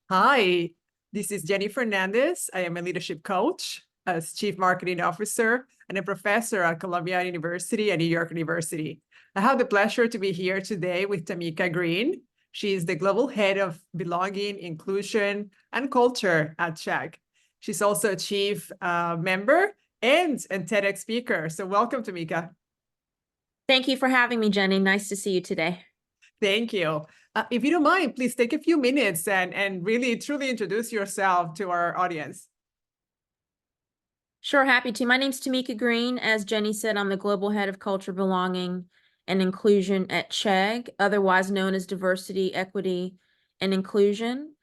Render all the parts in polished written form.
Hi, this is Jenny Fernandez. I am a leadership coach, as chief marketing officer, and a professor at Columbia University and New York University. I have the pleasure to be here today with Tameka Green. She is the global head of belonging, inclusion, and culture at Chegg. She's also a chief member and TEDx speaker. So welcome, Tameka. Thank you for having me, Jenny. Nice to see you today. Thank you. If you don't mind, please take a few minutes and really truly introduce yourself to our audience. Sure, happy to. My name's Tameka Green. As Jenny said, I'm the Global Head of Culture, Belonging, and Inclusion at Chegg, otherwise known as Diversity, Equity, and Inclusion.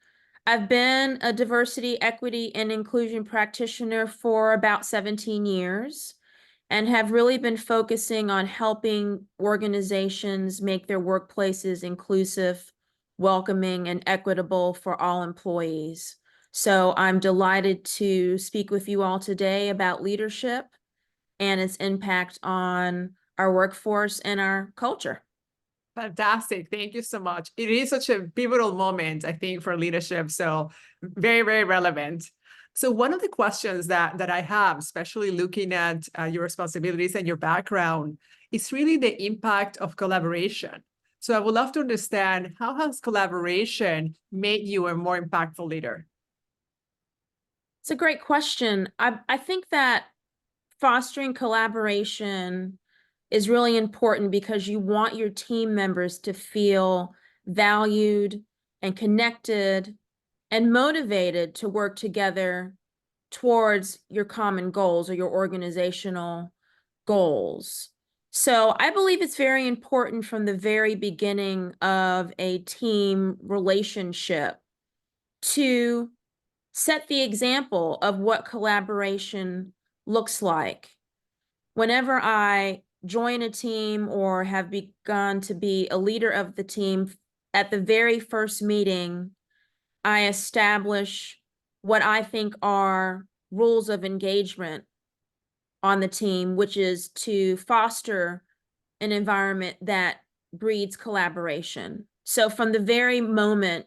I've been a diversity, equity, and inclusion practitioner for about 17 years and have really been focusing on helping organizations make their workplaces inclusive, welcoming, and equitable for all employees. So I'm delighted to speak with you all today about leadership and its impact on our workforce and our culture. Fantastic. Thank you so much. It is such a pivotal moment, I think, for leadership. So very, very relevant. So one of the questions that I have, especially looking at your responsibilities and your background, is really the impact of collaboration. So I would love to understand, how has collaboration made you a more impactful leader? It's a great question. I think that fostering collaboration is really important because you want your team members to feel valued and connected and motivated to work together towards your common goals or your organizational goals. So I believe it's very important from the very beginning of a team relationship to set the example of what collaboration looks like. Whenever I join a team or have begun to be a leader of the team, at the very first meeting, I establish what I think are rules of engagement on the team, which is to foster an environment that breeds collaboration. So from the very moment,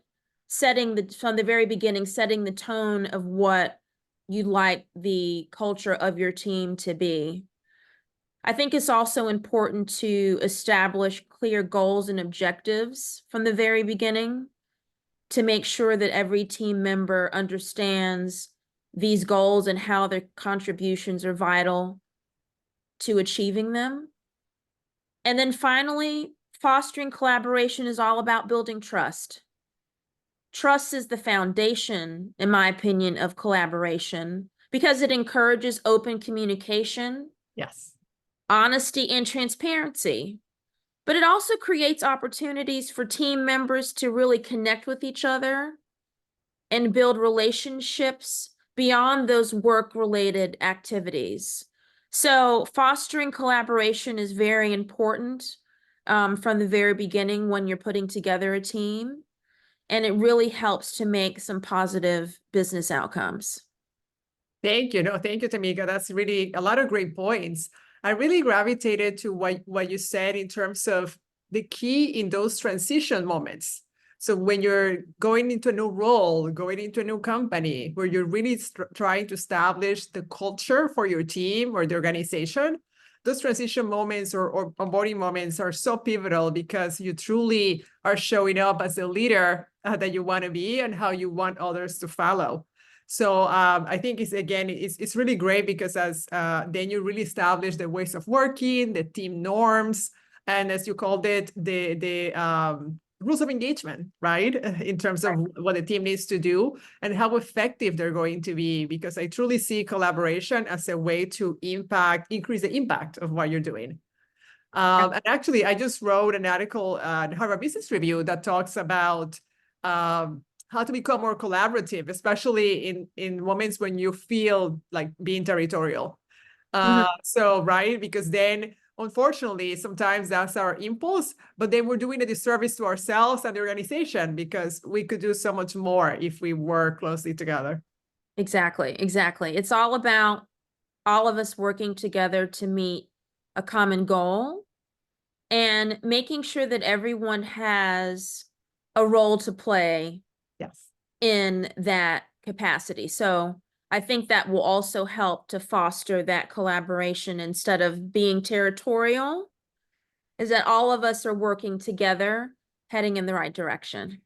from the very beginning, setting the tone of what you'd like the culture of your team to be. I think it's also important to establish clear goals and objectives from the very beginning to make sure that every team member understands these goals and how their contributions are vital to achieving them. And then finally, fostering collaboration is all about building trust. Trust is the foundation, in my opinion, of collaboration because it encourages open communication, Yes. honesty, and transparency. But it also creates opportunities for team members to really connect with each other and build relationships beyond those work-related activities. So fostering collaboration is very important from the very beginning when you're putting together a team, and it really helps to make some positive business outcomes. Thank you. No, thank you, Tameka. That's really a lot of great points. I really gravitated to what you said in terms of the key in those transition moments. So when you're going into a new role, going into a new company, where you're really trying to establish the culture for your team or the organization, those transition moments or onboarding moments are so pivotal because you truly are showing up as the leader that you want to be and how you want others to follow. So I think it's really great because as then you really establish the ways of working, the team norms, and as you called it, the rules of engagement, right? In terms of what the team needs to do and how effective they're going to be, because I truly see collaboration as a way to increase the impact of what you're doing. And actually, I just wrote an article in Harvard Business Review that talks about how to become more collaborative, especially in moments when you feel like being territorial. So, right, because then, unfortunately, sometimes that's our impulse, but then we're doing a disservice to ourselves and the organization because we could do so much more if we work closely together. Exactly, exactly. It's all about all of us working together to meet a common goal and making sure that everyone has a role to play Yes. in that capacity. So I think that will also help to foster that collaboration instead of being territorial, is that all of us are working together, heading in the right direction.